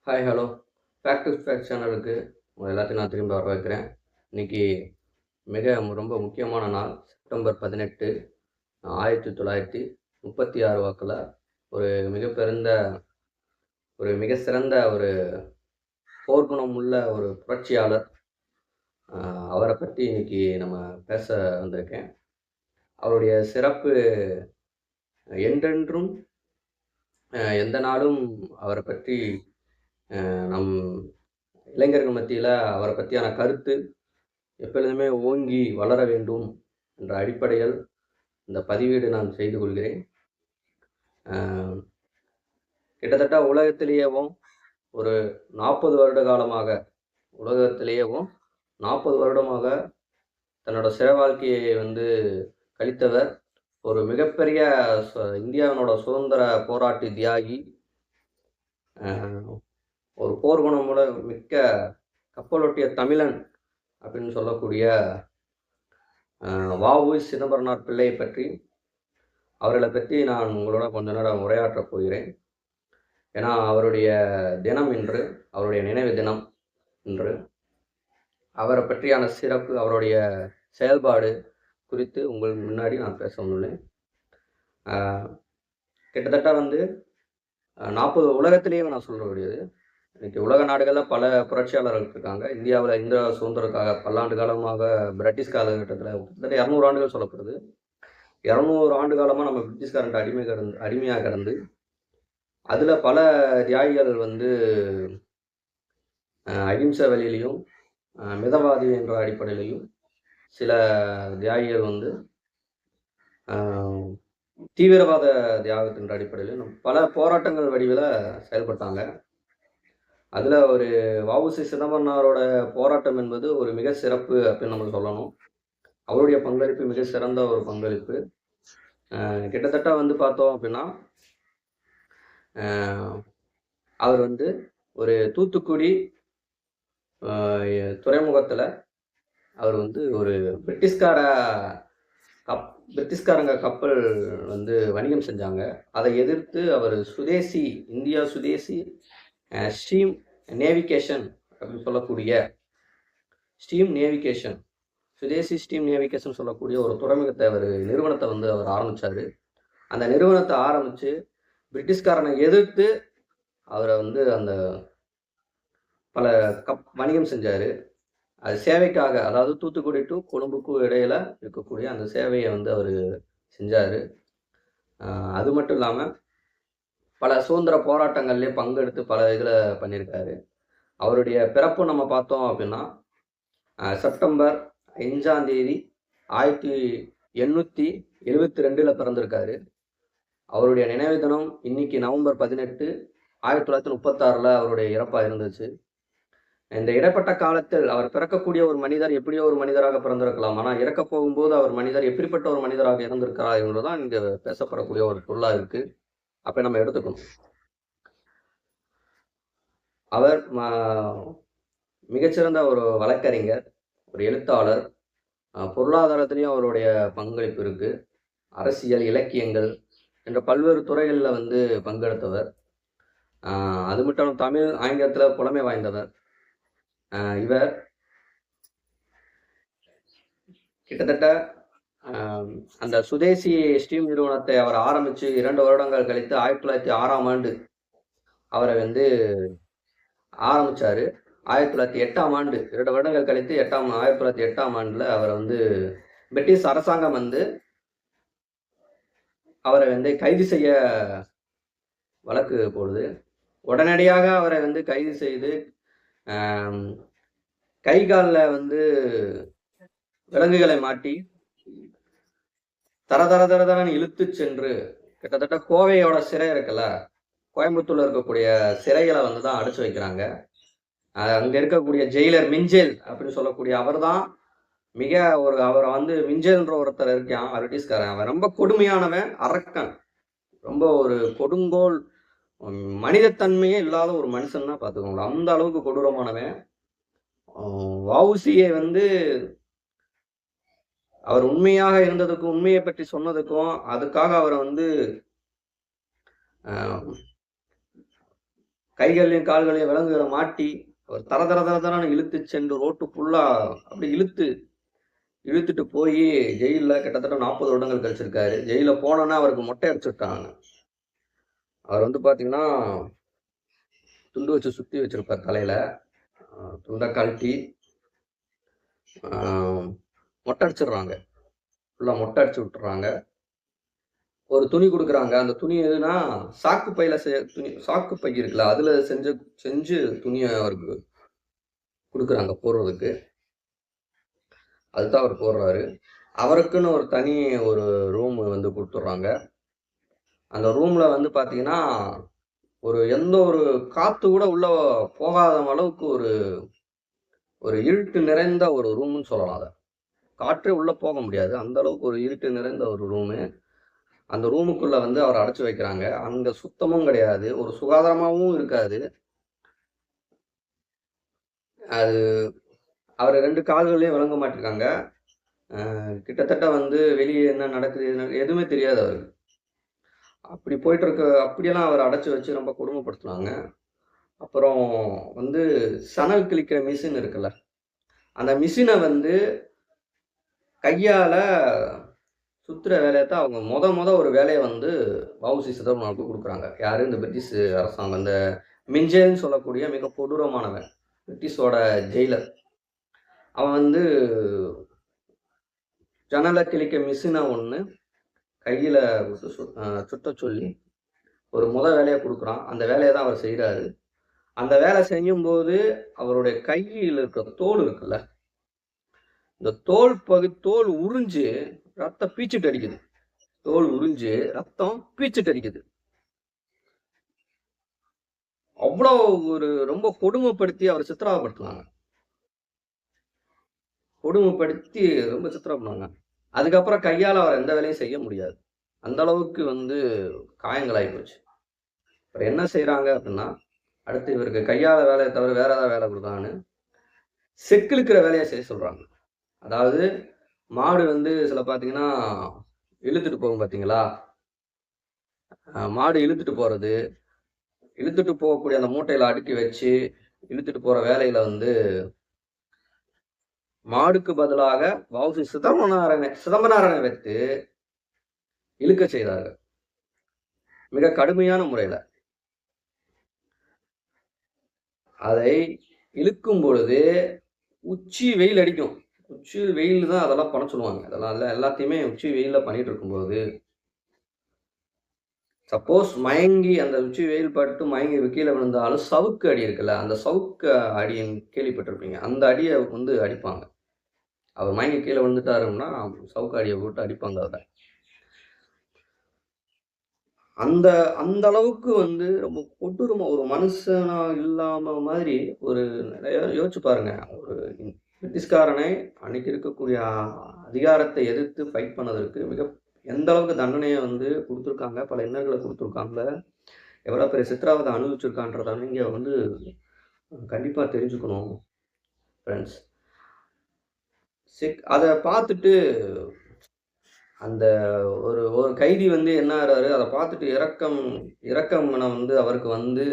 Hi hello fact to fact சேனலுக்கு உங்கள் எல்லாத்தையும் நான் திரும்ப வர வைக்கிறேன். இன்றைக்கி ரொம்ப முக்கியமான நாள். செப்டம்பர் 18 1936 வாக்கில் ஒரு மிக சிறந்த ஒரு போர்க்குணம் உள்ள ஒரு புரட்சியாளர். அவரை பற்றி இன்றைக்கி நம்ம பேச வந்திருக்கேன். அவருடைய சிறப்பு என்றென்றும் எந்த நாளும் அவரை பற்றி நம் இளைஞர்கள் மத்தியில் அவரை பற்றியான கருத்து எப்பொழுதுமே ஓங்கி வளர வேண்டும் என்ற அடிப்படையில் இந்த பதிவீடு நான் செய்து கொள்கிறேன். கிட்டத்தட்ட உலகத்திலேயேவும் ஒரு 40 வருட காலமாக தன்னோட சிறை வாழ்க்கையை கழித்தவர் ஒரு மிகப்பெரிய இந்தியாவினோட சுதந்திர போராட்ட தியாகி, ஒரு போர்க்குணமுள்ள மிக்க கப்பலொட்டிய தமிழன் அப்படின்னு சொல்லக்கூடிய வ.உ. சிதம்பரனார் பிள்ளையை பற்றி அவர்களை பற்றி நான் உங்களோட கொஞ்ச நேரம் உரையாற்றப் போகிறேன். ஏன்னா அவருடைய தினம் இன்று, அவருடைய நினைவு தினம் இன்று. அவரை பற்றியான சிறப்பு, அவருடைய செயல்பாடு குறித்து உங்கள் முன்னாடி நான் பேச வந்துள்ளேன். கிட்டத்தட்ட 40 உலகத்திலேயே நான் சொல்லக்கூடியது. இன்னைக்கு உலக நாடுகளில் பல புரட்சியாளர்கள் இருக்காங்க. இந்தியாவில் இந்தியா சுதந்திரத்துக்காக பல்லாண்டு காலமாக பிரிட்டிஷ் காலகட்டத்தில் கிட்டத்தட்ட 200 ஆண்டுகள் சொல்லப்படுது. 200 ஆண்டு காலமாக நம்ம பிரிட்டிஷ்காரன்ட்டு அடிமையாக கிடந்து அதில் பல தியாகிகள் அகிம்சை வழியிலையும் மிதவாதி என்ற அடிப்படையிலையும் சில தியாகிகள் தீவிரவாத தியாகத்தின் அடிப்படையிலும் பல போராட்டங்கள் வடிவில் செயல்பட்டாங்க. அதில் ஒரு வ.உ.சி. சிதம்பரனாரோட போராட்டம் என்பது ஒரு மிக சிறப்பு அப்படின்னு நம்ம சொல்லணும். அவருடைய பங்களிப்பு மிக சிறந்த ஒரு பங்களிப்பு. கிட்டத்தட்ட பார்த்தோம் அப்படின்னா அவர் ஒரு தூத்துக்குடி துறைமுகத்தில் அவர் ஒரு பிரிட்டிஷ்காரங்க கப்பல் வணிகம் செஞ்சாங்க. அதை எதிர்த்து அவர் இந்தியா சுதேசி ஸ்டீம் நேவிகேஷன் அப்படின்னு சொல்லக்கூடிய சுதேசி ஸ்டீம் நேவிகேஷன் சொல்லக்கூடிய ஒரு துறைமுகத்தை நிறுவனத்தை அவர் ஆரம்பித்தார். அந்த நிறுவனத்தை ஆரம்பித்து பிரிட்டிஷ்காரனை எதிர்த்து அவரை அந்த பல வணிகம் செஞ்சார். அது சேவைக்காக, அதாவது தூத்துக்குடி டு கொழும்புக்கும் இடையில இருக்கக்கூடிய அந்த சேவையை அவர் செஞ்சார். அது மட்டும் இல்லாமல் பல சுதந்திர போராட்டங்கள்லேயே பங்கெடுத்து பல இதில் பண்ணியிருக்காரு. அவருடைய பிறப்பு நம்ம பார்த்தோம் அப்படின்னா செப்டம்பர் 5 1872 பிறந்திருக்காரு. அவருடைய நினைவு தினம் இன்னைக்கு நவம்பர் 18 1936 அவருடைய இறப்பாக இருந்துச்சு. இந்த இடைப்பட்ட காலத்தில் அவர் பிறக்கக்கூடிய ஒரு மனிதர் எப்படியோ ஒரு மனிதராக பிறந்திருக்கலாம். ஆனால் இறக்க போகும்போது அவர் மனிதர் எப்படிப்பட்ட ஒரு மனிதராக இருந்திருக்கிறார் என்பதுதான் இங்கே பேசப்படக்கூடிய ஒரு பொருளாக இருக்கு. அப்போ நம்ம எடுத்துக்கணும். அவர் மிகச்சிறந்த ஒரு வழக்கறிஞர், ஒரு எழுத்தாளர், பொருளாதாரத்திலையும் அவருடைய பங்களிப்பு இருக்கு. அரசியல், இலக்கியங்கள் என்ற பல்வேறு துறைகளில் பங்கெடுத்தவர். அது மட்டும் தமிழ், ஆங்கிலத்தில் புலமை வாய்ந்தவர். இவர் கிட்டத்தட்ட அந்த சுதேசி ஸ்டீம் நிறுவனத்தை அவர் ஆரம்பித்து 2 வருடங்கள் கழித்து 1906 அவரை ஆரம்பித்தார். 1908 2 வருடங்கள் கழித்து 1908 அவரை பிரிட்டிஷ் அரசாங்கம் அவரை கைது செய்ய வழக்கு போடுது. உடனடியாக அவரை கைது செய்து கை காலில் விலங்குகளை மாட்டி தரதரன்னு இழுத்து சென்று கிட்டத்தட்ட கோவையோட சிறை இருக்குல்ல, கோயம்புத்தூர்ல இருக்கக்கூடிய சிறைகளை தான் அடைச்சு வைக்கிறாங்க. அங்க இருக்கக்கூடிய ஜெயிலர் மிஞ்சேல் அப்படின்னு சொல்லக்கூடிய அவர் தான் அவரை மிஞ்சேல்ன்ற ஒருத்தர் இருக்கான், பிரிட்டிஷ்காரன். அவன் ரொம்ப கொடுமையானவன், அரக்கன், ரொம்ப ஒரு கொடுங்கோல், மனிதத்தன்மையே இல்லாத ஒரு மனுஷன் தான் பார்த்துக்கோங்க. அந்த அளவுக்கு கொடூரமானவன். வ.உ.சியை அவர் உண்மையாக இருந்ததுக்கும் உண்மையை பற்றி சொன்னதுக்கும் அதுக்காக அவரை கைகளையும் கால்களையும் விலங்குகளை மாட்டி அவர் தர தர தர தரன்னு இழுத்து சென்று ரோட்டு ஃபுல்லா அப்படி இழுத்துட்டு போய் ஜெயிலில் கிட்டத்தட்ட 40 வருடங்கள் கழிச்சிருக்காரு. ஜெயிலில் போனோன்னா அவருக்கு மொட்டை அடிச்சுட்டாங்க. அவர் வந்து பார்த்தீங்கன்னா துண்டு வச்சு சுற்றி வச்சிருப்பார் தலையில. துண்டை கழட்டி மொட்டை அடிச்சிடுறாங்க. ஃபுல்லாக மொட்டை அடிச்சு விட்டுறாங்க. ஒரு துணி கொடுக்குறாங்க. அந்த துணி எதுனா சாக்கு பையில சாக்கு பை இருக்குல்ல, அதுல செஞ்சு துணியை அவருக்கு கொடுக்குறாங்க போடுறதுக்கு. அதுதான் அவர் போடுறாரு. அவருக்குன்னு ஒரு தனி ஒரு ரூம் வந்து கொடுத்துட்றாங்க. அந்த ரூம்ல வந்து பார்த்தீங்கன்னா எந்த ஒரு காத்து கூட உள்ள போகாத அளவுக்கு ஒரு இருட்டு நிறைந்த ஒரு ரூம்னு சொல்லலாம். அதை காற்றே உள்ள போக முடியாது, அந்த அளவுக்கு ஒரு இருட்டு நிறைந்த ஒரு ரூமு. அந்த ரூமுக்குள்ள வந்து அவரை அடைச்சு வைக்கிறாங்க. அங்க சுத்தமும் கிடையாது, ஒரு சுகாதாரமாகவும் இருக்காது. அது அவர் 2 கால்களையும் விளங்க மாட்டிருக்காங்க. கிட்டத்தட்ட வந்து வெளியே என்ன நடக்குது எதுவுமே தெரியாது அவருக்கு. அப்படி போயிட்டு இருக்க அப்படியெல்லாம் அவரை அடைச்சி வச்சு ரொம்ப கொடுமைப்படுத்துனாங்க. அப்புறம் வந்து சணல் கிழிக்கிற மிஷின் இருக்குல்ல, அந்த மிஷினை வந்து கையால சுத்துற வேலையை தான் அவங்க ஒரு வேலையை வந்து வ.உ.சி. சிதம்பரனாருக்கு கொடுக்குறாங்க. யாரு? இந்த பிரிட்டிஷ் அரசாங்கம். இந்த மிஞ்சேல்னு சொல்லக்கூடிய மிக கொடூரமானவன், பிரிட்டிஷோட ஜெயிலர். அவன் வந்து ஜன்னலை கிழிக்க மிஷினை ஒன்று கையில் சுட்ட சொல்லி ஒரு வேலையை கொடுக்குறான். அந்த வேலையை தான் அவர் செய்கிறாரு. அந்த வேலை செய்யும்போது அவருடைய கையில் இருக்கிற தோல் இருக்குல்ல, இந்த தோல் உறிஞ்சு ரத்தம் பீச்சிட்டு அடிக்குது. தோல் உறிஞ்சு ரத்தம் பீச்சிட்டு அடிக்குது. அவ்வளோ ரொம்ப கொடுமைப்படுத்தி அவர் சித்திரவதைப்படுத்துனாங்க. கொடுமைப்படுத்தி ரொம்ப சித்திரப்படுவாங்க. அதுக்கப்புறம் கையால் அவர் எந்த வேலையும் செய்ய முடியாது, அந்த அளவுக்கு வந்து காயங்களாகி போச்சு. அப்புறம் என்ன செய்யறாங்க அப்படின்னா, அடுத்து இவருக்கு கையால வேலையை தவிர வேற ஏதாவது வேலை கொடுத்தாங்கன்னு செக்கிழுக்கிற வேலையை செய்ய சொல்றாங்க. அதாவது மாடு வந்து சில பார்த்தீங்கன்னா இழுத்துட்டு போகும் பார்த்தீங்களா, மாடு இழுத்துட்டு போறது, இழுத்துட்டு போகக்கூடிய அந்த மூட்டையில அடுக்கி வச்சு இழுத்துட்டு போற வேலையில வந்து மாடுக்கு பதிலாக வ.உ.சி. சிதம்பரனாரனை வைத்து இழுக்க செய்தார்கள், மிக கடுமையான முறையில. அதை இழுக்கும் பொழுது உச்சி வெயில் அடிக்கும். உச்சி வெயில் தான் அதெல்லாம் பண்ண சொல்லுவாங்க. அதெல்லாம் எல்லாத்தையுமே உச்சி வெயிலில் பண்ணிட்டு இருக்கும்போது சப்போஸ் மயங்கி அந்த உச்சி வெயில் பட்டு மயங்கி கீழே விழுந்தாலும் சவுக்கு அடி இருக்குல்ல, அந்த சவுக்கு அடின்னு கேள்விப்பட்டிருப்பீங்க. அந்த அடியை வந்து அடிப்பாங்க. அவர் மயங்கி கீழே விழுந்துட்டாருன்னா சவுக்கு அடியை போட்டு அடிப்பாங்க. அதை அந்த அந்த அளவுக்கு வந்து ரொம்ப கொடூரமா ஒரு மனுஷனா இல்லாம மாதிரி ஒரு யோசிச்சு பாருங்க. ஒரு பிரிட்டிஷ்காரனை அன்னைக்கு இருக்கக்கூடிய அதிகாரத்தை எதிர்த்து ஃபைட் பண்ணதற்கு எந்த அளவுக்கு தண்டனையை வந்து கொடுத்துருக்காங்க, பல இன்னல்களை கொடுத்துருக்காங்க, எவ்வளோ பெரிய சித்திரவதை அனுபவிச்சிருக்கான்றத இங்கே வந்து கண்டிப்பாக தெரிஞ்சுக்கணும் ஃப்ரெண்ட்ஸ். அதை பார்த்துட்டு அந்த ஒரு கைதி வந்து என்ன ஆகிறாரு, அதை பார்த்துட்டு இறக்கம் வந்து அவருக்கு வந்து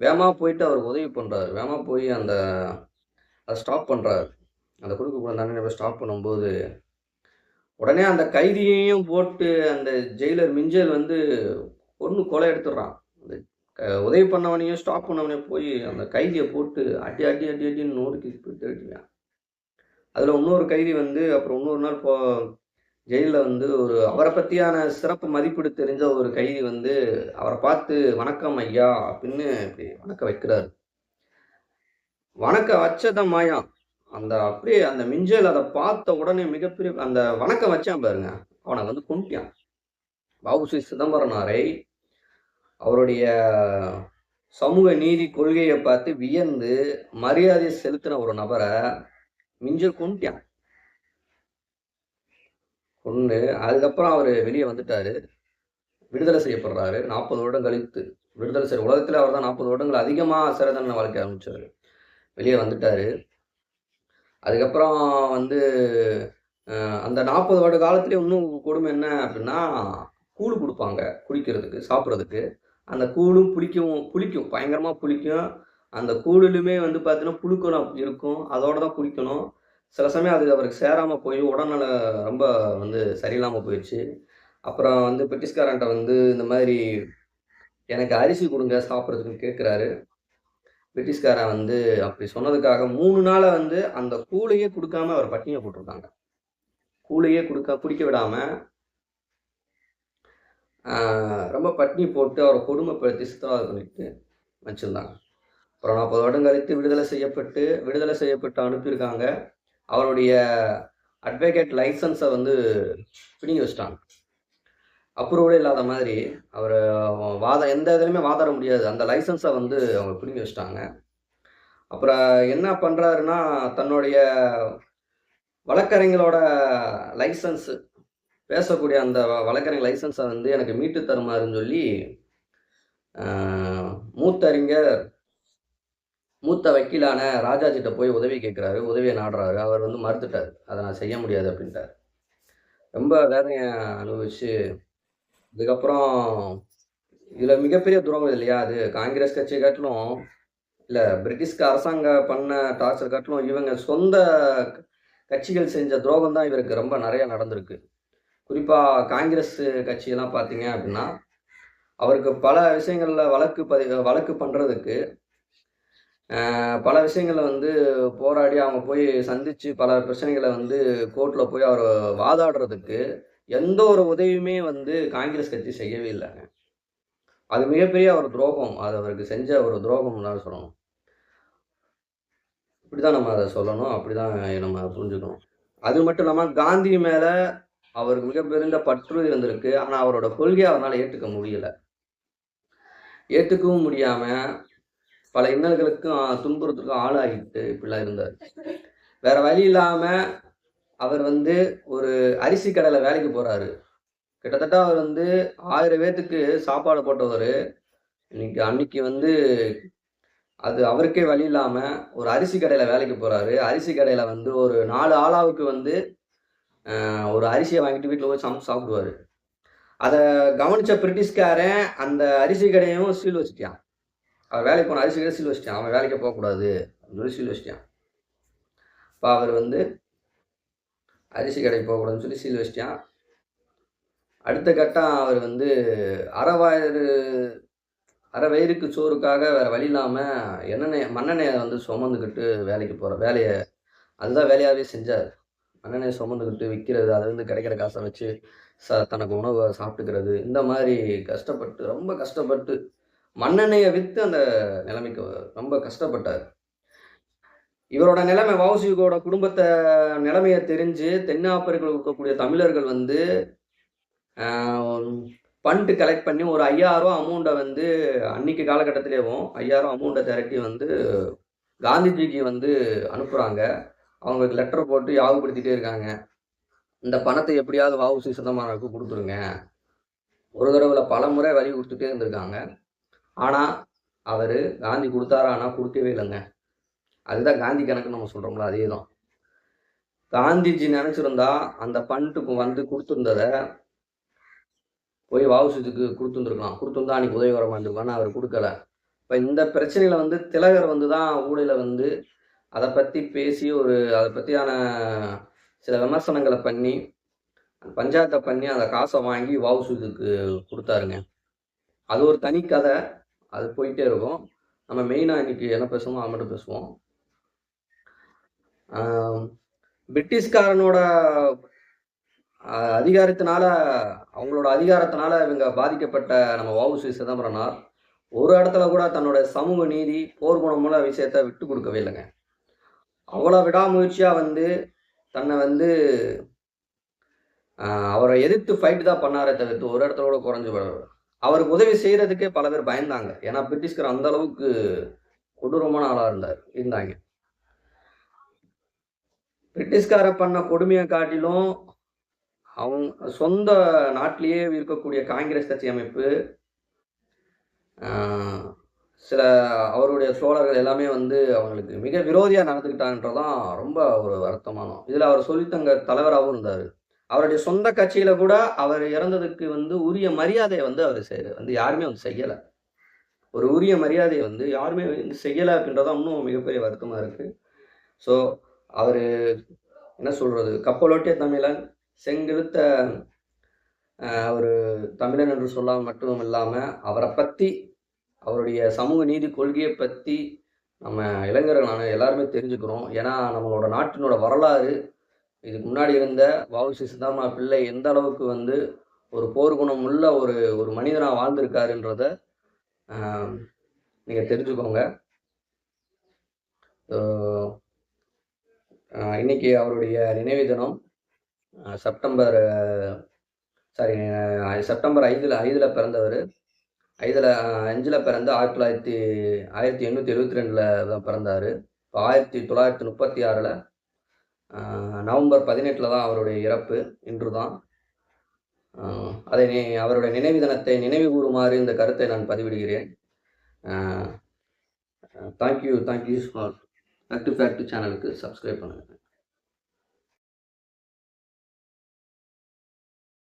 வேகமாக போயிட்டு அவருக்கு உதவி பண்ணுறாரு. வேகமாக போய் அதை ஸ்டாப் பண்ணுறாரு. அந்த கொடுக்கக்கூட தண்டனை ஸ்டாப் பண்ணும்போது உடனே அந்த கைதியையும் போட்டு அந்த ஜெயிலர் மிஞ்சல் வந்து கொலை எடுத்துடுறான். அந்த உதவி பண்ணவனையும் ஸ்டாப் பண்ணவனையும் போய் அந்த கைதியை போட்டு அடி அடி அடி அடின்னு நோடுக்கு போயிட்டு அடிக்கிறான். அதில் இன்னொரு கைதி வந்து அப்புறம் இன்னொரு நாள் ஜெயிலில் வந்து அவரை பற்றியான சிறப்பு மதிப்பீடு தெரிஞ்ச ஒரு கைதி வந்து அவரை பார்த்து வணக்கம் ஐயா அப்படின்னு இப்படி வணக்க வைக்கிறாரு. வணக்க வச்சதான் மாயம். அப்படியே அந்த மிஞ்சல் அதை பார்த்த உடனே மிகப்பெரிய அந்த வணக்கம் வச்சான் பாருங்க, அவனை வந்து கொண்டுட்டான். வ.உ.சி. சிதம்பரனாரை அவருடைய சமூக நீதி கொள்கையை பார்த்து வியந்து மரியாதை செலுத்தின ஒரு நபரை மிஞ்சல் கொண்டுட்டான். கொண்டு அதுக்கப்புறம் அவர் வெளியே வந்துட்டாரு, விடுதலை செய்யப்படுறாரு. 40 வருடம் கழித்து விடுதலை செய்ய உலகத்தில் அவர் தான் 40 வருடங்கள் அதிகமாக சிறை தண்டனை வாழ்க்கை ஆரம்பிச்சார். வெளியே வந்துட்டாரு. அதுக்கப்புறம் வந்து அந்த 40 வருட காலத்துலேயே இன்னும் கொடுமை என்ன அப்படின்னா, கூழ் கொடுப்பாங்க குடிக்கிறதுக்கு சாப்பிட்றதுக்கு. அந்த கூழும் புளிக்கும் பயங்கரமாக புளிக்கும். அந்த கூழுலுமே வந்து பார்த்தீங்கன்னா புழுக்கணும் இருக்கும். அதோட தான் குடிக்கணும். சில சமயம் அது அவருக்கு சேராமல் போய் உடல்நல ரொம்ப வந்து சரியில்லாமல் போயிடுச்சு. அப்புறம் வந்து பிரிட்டிஷ்காரன்ட்ட வந்து இந்த மாதிரி எனக்கு அரிசி கொடுங்க சாப்பிட்றதுக்குன்னு கேட்குறாரு. பிரிட்டிஷ்காரன் வந்து அப்படி சொன்னதுக்காக 3 நாளா வந்து அந்த கூழையே குடுக்காம அவர பட்டினிய போட்டுருக்காங்க. கூழையே குடிக்க விடாம, ஆ ரொம்ப பட்டினி போட்டு அவர கொடுமைப்படுத்தி சித்திரவதை பண்ணிட்டு வச்சிருந்தாங்க. அப்புறம் 40 வருடம் கழித்து விடுதலை செய்யப்பட்டு அனுப்பியிருக்காங்க. அவருடைய அட்வொகேட் லைசென்ஸ வந்து பிடுங்கி வச்சுட்டாங்க. அப்ரூவலே இல்லாத மாதிரி அவர எந்த இதுலயுமே வாதாட முடியாது. அந்த லைசென்ஸ வந்து அவங்க பிடுங்கி வச்சுட்டாங்க. அப்புறம் என்ன பண்றாருன்னா, தன்னுடைய வழக்கறிஞரோட லைசென்ஸ் பேசக்கூடிய அந்த வழக்கறிஞர் லைசென்ஸை வந்து எனக்கு மீட்டு தருமாறுன்னு சொல்லி மூத்த வக்கீலான ராஜாஜிட்ட போய் உதவி கேட்குறாரு. உதவியை நாடுறாரு. அவர் வந்து மறுத்துட்டார். அதை நான் செய்ய முடியாது அப்படின்ட்டார். ரொம்ப வேதனையை அனுபவிச்சு அதுக்கப்புறம் இதில் மிகப்பெரிய துரோகம் இல்லையா? அது காங்கிரஸ் கட்சியை காட்டிலும் இல்லை பிரிட்டிஷ்க்கு அரசாங்கம் பண்ண டார்ச்சர் காட்டிலும் இவங்க சொந்த கட்சிகள் செஞ்ச துரோகம் தான் இவருக்கு ரொம்ப நிறைய நடந்திருக்கு. குறிப்பாக காங்கிரஸ் கட்சியெல்லாம் பார்த்தீங்க அப்படின்னா அவருக்கு பல விஷயங்களில் வழக்கு பண்ணுறதுக்கு பல விஷயங்களில் வந்து போராடி அவங்க போய் சந்தித்து பல பிரச்சனைகளை வந்து கோர்ட்டில் போய் அவர் வாதாடுறதுக்கு எந்த ஒரு உதவியுமே வந்து காங்கிரஸ் கட்சி செய்யவே இல்லைங்க. அது மிகப்பெரிய ஒரு துரோகம். அது அவருக்கு செஞ்ச ஒரு துரோகம் தான் சொல்லணும். இப்படிதான் நம்ம அதை சொல்லணும். அப்படிதான் நம்ம புரிஞ்சுக்கணும். அது மட்டும் இல்லாமல் காந்தி மேலே அவருக்கு மிகப்பெரிய பற்று இருந்திருக்கு. ஆனால் அவரோட கொள்கையை அவரால் ஏற்றுக்கவும் முடியாமல் பல இன்னல்களுக்கும் துன்புறுத்துக்கும் ஆளாகிட்டு இப்படிலாம் இருந்தார். வேற வழி இல்லாமல் அவர் வந்து ஒரு அரிசி கடையில் வேலைக்கு போகிறாரு. கிட்டத்தட்ட அவர் வந்து 1000 பேத்துக்கு சாப்பாடு போட்டவர். அன்னைக்கு வந்து அது அவருக்கே வழி இல்லாமல் ஒரு அரிசி கடையில் வேலைக்கு போகிறாரு. அரிசி கடையில் வந்து ஒரு 4 ஆளாவுக்கு வந்து ஒரு அரிசியை வாங்கிட்டு வீட்டில் போய் சமைச்சு சாப்பிடுவார். அதை கவனித்த பிரிட்டிஷ்காரன் அந்த அரிசி கடையும் சீல் வச்சுட்டான். அவர் வேலைக்கு போன அரிசி கடை சீல் வச்சுட்டான். அவன் வேலைக்கு போகக்கூடாது அப்படின்னு சொல்லி சீல் வச்சுட்டான். இப்போ அவர் வந்து அரிசி கடைக்கு போகக்கூடாதுன்னு சொல்லி சீல் வச்சிட்டான். அடுத்த கட்டம் அவர் வந்து அரை வயிறுக்கு சோறுக்காக வேறு வழி இல்லாமல் மண்ணெண்ணெயை வந்து சுமந்துக்கிட்டு வேலைக்கு போகிற வேலையை அதுதான் வேலையாகவே செஞ்சார். மண்ணெண்ணெயை சுமந்துக்கிட்டு விற்கிறது, அது வந்து கிடைக்கிற காசை வச்சு தனக்கு உணவை சாப்பிட்டுக்கிறது, இந்த மாதிரி ரொம்ப கஷ்டப்பட்டு மண்ணெண்ணெயை விற்று அந்த நிலைமைக்கு ரொம்ப கஷ்டப்பட்டார். இவரோட நிலைமை வஉசியோட குடும்பத்தை நிலைமையை தெரிஞ்சு தென்னாப்பிரிக்காவில் இருக்கக்கூடிய தமிழர்கள் வந்து ஃபண்டு கலெக்ட் பண்ணி ஒரு 5000 அமௌண்ட்டை வந்து அன்னைக்கு காலகட்டத்திலேயும் 5000 அமௌண்ட்டை திரட்டி வந்து காந்திஜிக்கு வந்து அனுப்புகிறாங்க. அவங்களுக்கு லெட்டர் போட்டு யாவுப்படுத்திட்டே இருக்காங்க. இந்த பணத்தை எப்படியாவது வஉசி சிதம்பரனாருக்கு கொடுத்துருங்க. ஒரு தடவை பல முறை வழி கொடுத்துட்டே இருந்திருக்காங்க. ஆனால் அவர் காந்தி கொடுத்தாரா? ஆனால் கொடுக்கவே இல்லைங்க. அதுதான் காந்தி கணக்குன்னு நம்ம சொல்கிறோம்ல, அதே தான். காந்திஜி நினச்சிருந்தா அந்த ஃபண்டுக்கு வந்து கொடுத்துருந்ததை போய் வஉசிக்கு கொடுத்துருந்துருக்கலாம். கொடுத்துருந்தா அன்றைக்கி உதவி வர மாட்டிருக்கான்னு அவர் கொடுக்கல. இப்போ இந்த பிரச்சனையில் வந்து திலகர் வந்து தான் ஊழலை வந்து அதை பற்றி பேசி அதை பற்றியான சில விமர்சனங்களை பண்ணி பஞ்சாயத்தை பண்ணி அந்த காசை வாங்கி வஉசிக்கு கொடுத்தாருங்க. அது ஒரு தனி கதை. அது போயிட்டே இருக்கும். நம்ம மெயினாக இன்னைக்கு என்ன பேசுவோமோ அதை மட்டும் பேசுவோம். பிரிட்டிஷ்காரனோட அவங்களோட அதிகாரத்தினால இவங்க பாதிக்கப்பட்ட நம்ம வஉசி சிதம்பரனார் ஒரு இடத்துல கூட தன்னோட சமூக நீதி போர் குணமுள்ள விஷயத்த விட்டு கொடுக்கவே இல்லைங்க. அவ்வளோ விடாமுயற்சியாக வந்து தன்னை வந்து அவரை எதிர்த்து ஃபைட் தான் பண்ணாரே தவிர்த்து ஒரு இடத்துல கூட குறைஞ்சு அவருக்கு உதவி செய்கிறதுக்கே பல பேர் பயந்தாங்க. ஏன்னா பிரிட்டிஷ்காரர் அந்த அளவுக்கு கொடூரமான ஆளாக இருந்தாங்க. பிரிட்டிஷ்கார பண்ண கொடுமையை காட்டிலும் அவங்க சொந்த நாட்டிலேயே இருக்கக்கூடிய காங்கிரஸ் கட்சி அமைப்பு சில அவருடைய சோழர்கள் எல்லாமே வந்து அவங்களுக்கு மிக விரோதியாக நடந்துக்கிட்டாங்கன்றதான் ரொம்ப ஒரு வருத்தமானோம். இதில் அவர் சொல்லித்தங்க தலைவராகவும் இருந்தார். அவருடைய சொந்த கட்சியில் கூட அவர் இறந்ததுக்கு வந்து உரிய மரியாதையை வந்து அவர் வந்து யாருமே வந்து செய்யலை. ஒரு உரிய மரியாதையை வந்து யாருமே வந்து செய்யலை அப்படின்றதான் இன்னும் மிகப்பெரிய வருத்தமாக இருக்குது. ஸோ அவர் என்ன சொல்கிறது, கப்பலோட்டிய தமிழன், செங்கெழுத்த அவர் தமிழன் என்று சொல்லாமல் மட்டும் இல்லாமல் அவரை பற்றி, அவருடைய சமூக நீதி கொள்கையை பற்றி நம்ம இளைஞர்களான எல்லாருமே தெரிஞ்சுக்கிறோம். ஏன்னா நம்மளோட நாட்டினோட வரலாறு, இதுக்கு முன்னாடி இருந்த வ.உ.சி. சிதம்பரனார் பிள்ளை எந்த அளவுக்கு வந்து ஒரு போர்க்குணம் உள்ள ஒரு மனிதனாக வாழ்ந்திருக்காருன்றத நீங்கள் தெரிஞ்சுக்கோங்க. இன்னைக்கு அவருடைய நினைவு தினம். செப்டம்பர் 5ல் பிறந்தவர். 5ல் பிறந்து 1872 தான் பிறந்தார். இப்போ 1936 நவம்பர் 18 தான் அவருடைய இறப்பு. இன்று தான். அவருடைய நினைவு தினத்தை நினைவு கூறுமாறு இந்த கருத்தை நான் பதிவிடுகிறேன். Thank you for fact to fact சேனலுக்கு சப்ஸ்கிரைப் பண்ணுங்கள்.